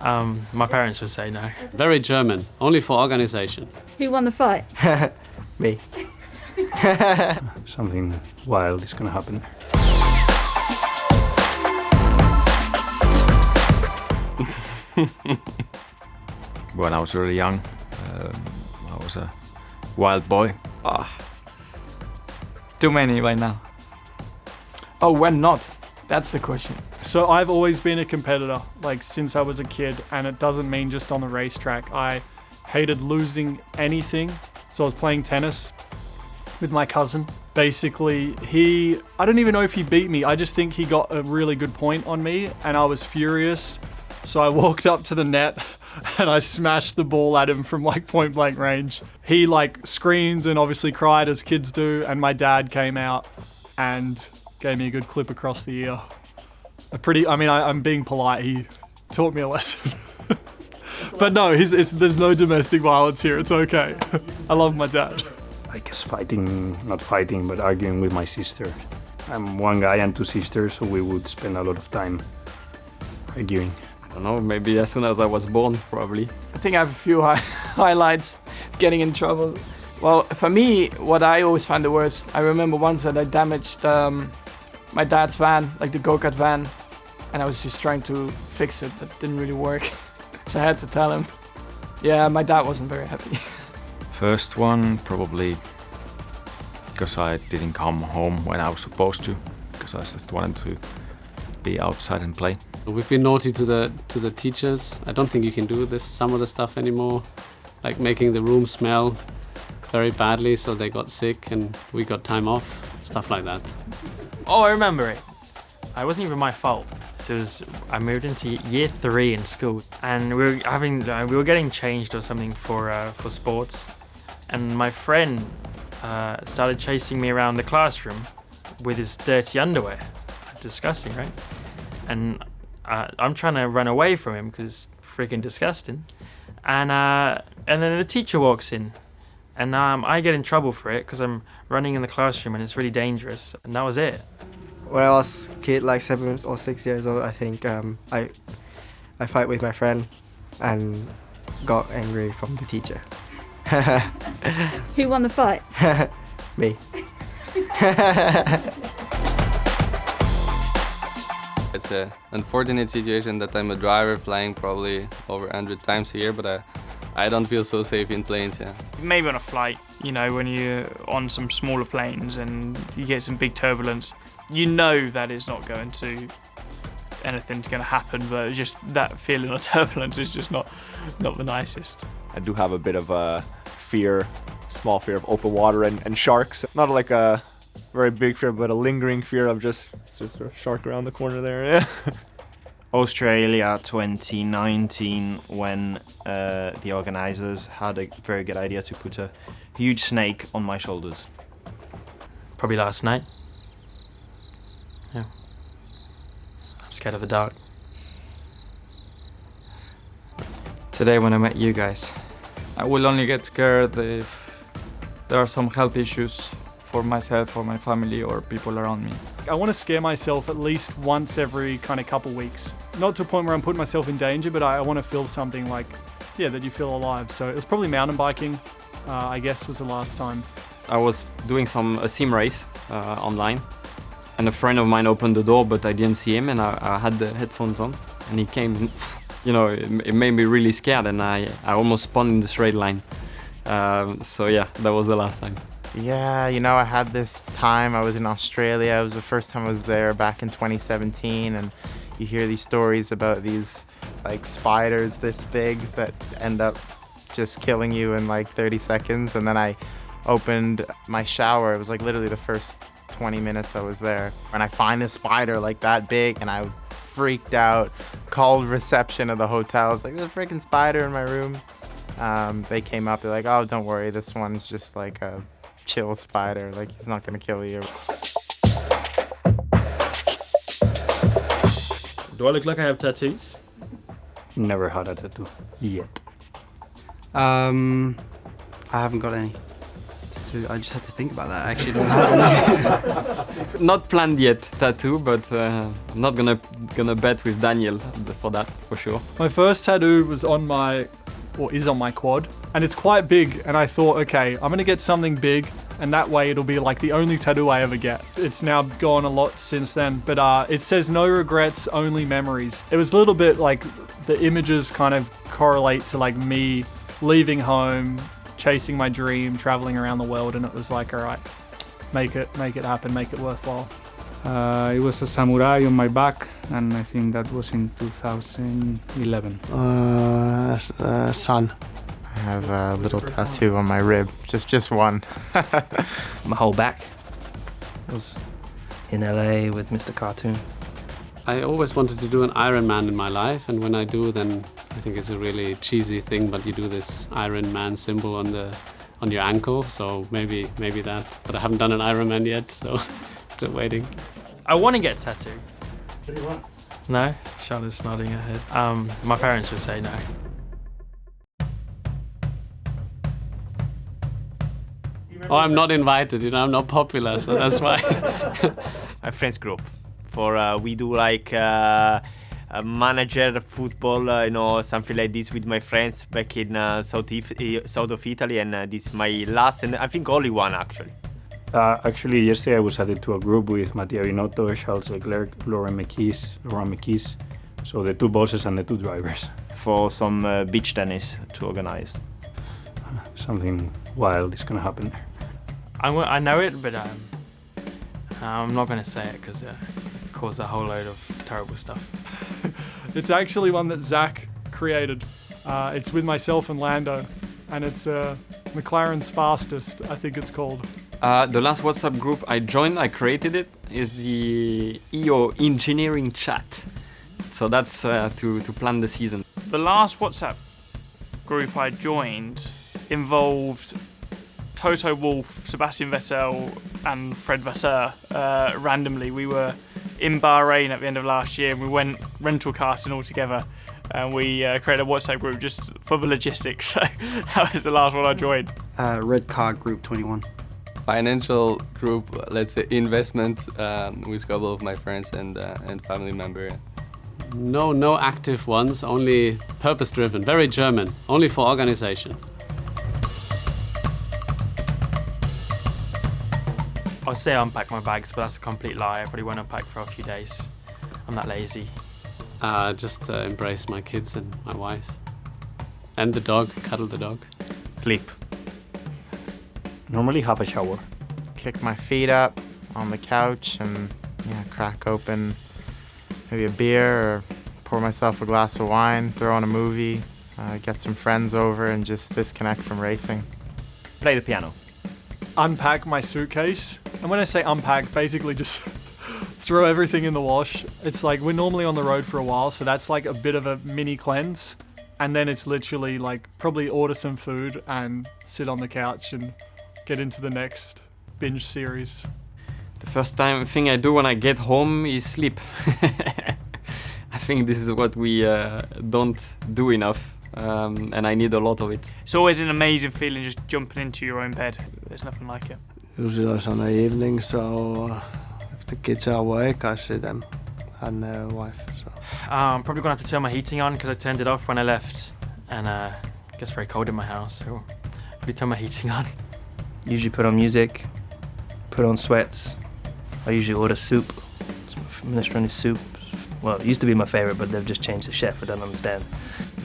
My parents would say no. Very German, only for organization. Who won the fight? Me. Something wild is gonna happen. When I was really young, I was a wild boy. Too many right now. Oh, when not? That's the question. So I've always been a competitor, like since I was a kid, and it doesn't mean just on the racetrack. I hated losing anything. So I was playing tennis with my cousin. Basically, I don't even know if he beat me. I just think he got a really good point on me and I was furious. So I walked up to the net and I smashed the ball at him from like point blank range. He like screamed and obviously cried as kids do, and my dad came out and gave me a good clip across the ear. I'm being polite. He taught me a lesson. But no, there's no domestic violence here. It's okay. I love my dad. I guess not fighting, but arguing with my sister. I'm one guy and two sisters, so we would spend a lot of time arguing. I don't know, maybe as soon as I was born, probably. I think I have a few highlights getting in trouble. Well, for me, what I always find the worst, I remember once that I damaged my dad's van, like the go-kart van, and I was just trying to fix it, but it didn't really work. So I had to tell him. Yeah, my dad wasn't very happy. First one, probably because I didn't come home when I was supposed to, because I just wanted to be outside and play. We've been naughty to the teachers. I don't think you can do some of the stuff anymore, like making the room smell very badly, so they got sick and we got time off, stuff like that. Oh, I remember it. It wasn't even my fault. So I moved into year 3 in school, and we were getting changed or something for sports, and my friend started chasing me around the classroom with his dirty underwear. Disgusting, right? And I'm trying to run away from him because freaking disgusting. And then the teacher walks in, and I get in trouble for it because I'm running in the classroom and it's really dangerous. And that was it. When I was a kid, like 7 or 6 years old, I think I fight with my friend and got angry from the teacher. Who won the fight? Me. It's an unfortunate situation that I'm a driver flying probably over 100 times a year, but I don't feel so safe in planes, yeah. Maybe on a flight, when you're on some smaller planes and you get some big turbulence, you know that it's not going to, anything's going to happen, but just that feeling of turbulence is just not the nicest. I do have a bit of a small fear of open water and sharks. Not like a very big fear, but a lingering fear of just sort of shark around the corner there. Yeah. Australia 2019, when the organizers had a very good idea to put a huge snake on my shoulders. Probably last night. Yeah. I'm scared of the dark. Today when I met you guys. I will only get scared if there are some health issues for myself, for my family, or people around me. I want to scare myself at least once every kind of couple weeks. Not to a point where I'm putting myself in danger, but I want to feel something like, that you feel alive. So it was probably mountain biking, I guess was the last time. I was doing a sim race online, and a friend of mine opened the door, but I didn't see him, and I had the headphones on, and he came, and, it made me really scared, and I almost spun in the straight line. So yeah, that was the last time. Yeah, I had this time, I was in Australia. It was the first time I was there back in 2017, and you hear these stories about these like spiders this big that end up just killing you in like 30 seconds. And then I opened my shower. It was like literally the first 20 minutes I was there. And I find this spider like that big, and I freaked out, called reception of the hotel. I was like, there's a freaking spider in my room. They came up, they're like, oh, don't worry, this one's just like a chill spider, like he's not gonna kill you. Do I look like I have tattoos? Never had a tattoo yet. I haven't got any. I just had to think about that. I actually don't have any. Not planned yet, tattoo, but I'm not gonna bet with Daniel for that, for sure. My first tattoo was is on my quad, and it's quite big, and I thought, okay, I'm gonna get something big, and that way it'll be like the only tattoo I ever get. It's now gone a lot since then, but it says no regrets, only memories. It was a little bit like the images kind of correlate to like me leaving home, chasing my dream, traveling around the world, and it was like, all right, make it happen, make it worthwhile. It was a samurai on my back, and I think that was in 2011. Sun. I have a little tattoo on my rib, just one. My whole back was in LA with Mr. Cartoon. I always wanted to do an Iron Man in my life, and when I do, then I think it's a really cheesy thing, but you do this Iron Man symbol on your ankle, so maybe that. But I haven't done an Iron Man yet, so still waiting. I want to get a tattoo. What do you want? No? Charlotte's nodding her head. My parents would say no. Oh, I'm not invited, I'm not popular, so that's why. My friends group. We do like a manager football, something like this with my friends back in south of Italy, and this is my last and I think only one actually. Actually, yesterday I was added to a group with Mattia Binotto, Charles Leclerc, Laurent Mekies, so the 2 bosses and the 2 drivers. For some beach tennis to organize. Something wild is going to happen there. I know it, but I'm not going to say it because it caused a whole load of terrible stuff. It's actually one that Zach created. It's with myself and Lando, and it's McLaren's Fastest, I think it's called. The last WhatsApp group I joined, I created it, is the EO Engineering Chat. So that's to plan the season. The last WhatsApp group I joined involved Toto Wolff, Sebastian Vettel, and Fred Vasseur. Randomly, we were in Bahrain at the end of last year, and we went rental karting all together, and we created a WhatsApp group just for the logistics. So that was the last one I joined. Red Car Group 21. Financial group, let's say investment, with a couple of my friends and family member. No active ones, only purpose-driven, very German, only for organization. I'll say I unpack my bags, but that's a complete lie. I probably won't unpack for a few days. I'm that lazy. Just embrace my kids and my wife. And the dog, cuddle the dog. Sleep. Normally have a shower. Kick my feet up on the couch and crack open maybe a beer or pour myself a glass of wine, throw on a movie, get some friends over and just disconnect from racing. Play the piano. Unpack my suitcase. And when I say unpack, basically just throw everything in the wash. It's like we're normally on the road for a while, so that's like a bit of a mini cleanse. And then it's literally like probably order some food and sit on the couch and get into the next binge series. The first thing I do when I get home is sleep. I think this is what we don't do enough, and I need a lot of it. It's always an amazing feeling just jumping into your own bed. There's nothing like it. Usually on the evening, so if the kids are awake, I see them and their wife. So. I'm probably going to have to turn my heating on because I turned it off when I left, and it gets very cold in my house, so I'll probably turn my heating on. Usually put on music, put on sweats. I usually order soup, minestrone soup. Well, it used to be my favorite, but they've just changed the chef. I don't understand.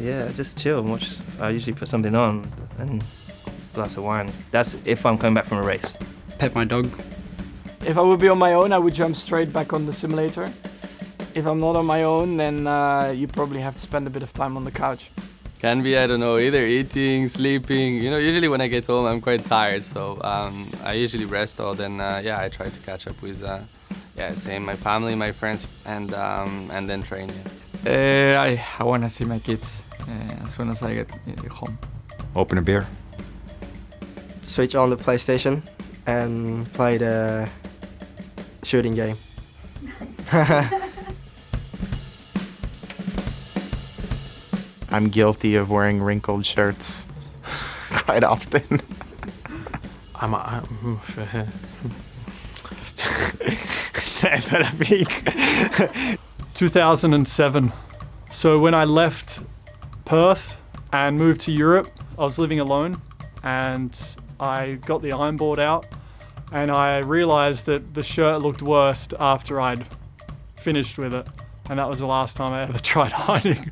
Yeah, just chill and watch. I usually put something on and a glass of wine. That's if I'm coming back from a race. Pet my dog. If I would be on my own, I would jump straight back on the simulator. If I'm not on my own, then you probably have to spend a bit of time on the couch. Can be, I don't know, either eating, sleeping. Usually when I get home, I'm quite tired, so I usually rest or then, I try to catch up with, same, my family, my friends, and then train. I want to see my kids as soon as I get home. Open a beer. Switch on the PlayStation and play the shooting game. I'm guilty of wearing wrinkled shirts quite often. Never peek. 2007. So when I left Perth and moved to Europe, I was living alone, and I got the iron board out, and I realized that the shirt looked worse after I'd finished with it, and that was the last time I ever tried ironing.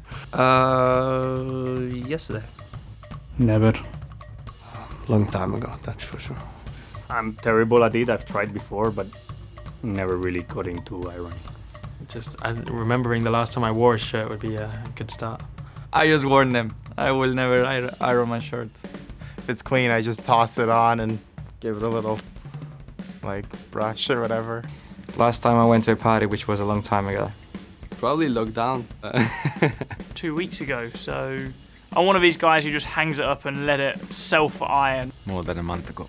Yesterday. Never. Long time ago, that's for sure. I'm terrible at it. I've tried before, but never really got into ironing. Just remembering the last time I wore a shirt would be a good start. I just worn them. I will never iron my shirts. If it's clean, I just toss it on and give it a little, like, brush or whatever. Last time I went to a party, which was a long time ago. Probably lockdown. 2 weeks ago, so I'm one of these guys who just hangs it up and let it self-iron. More than a month ago.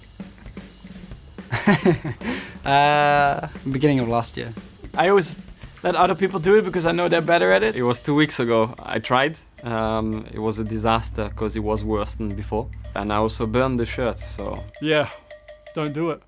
Beginning of last year. I always let other people do it because I know they're better at it. It was 2 weeks ago. I tried. It was a disaster because it was worse than before. And I also burned the shirt, so... Yeah, don't do it.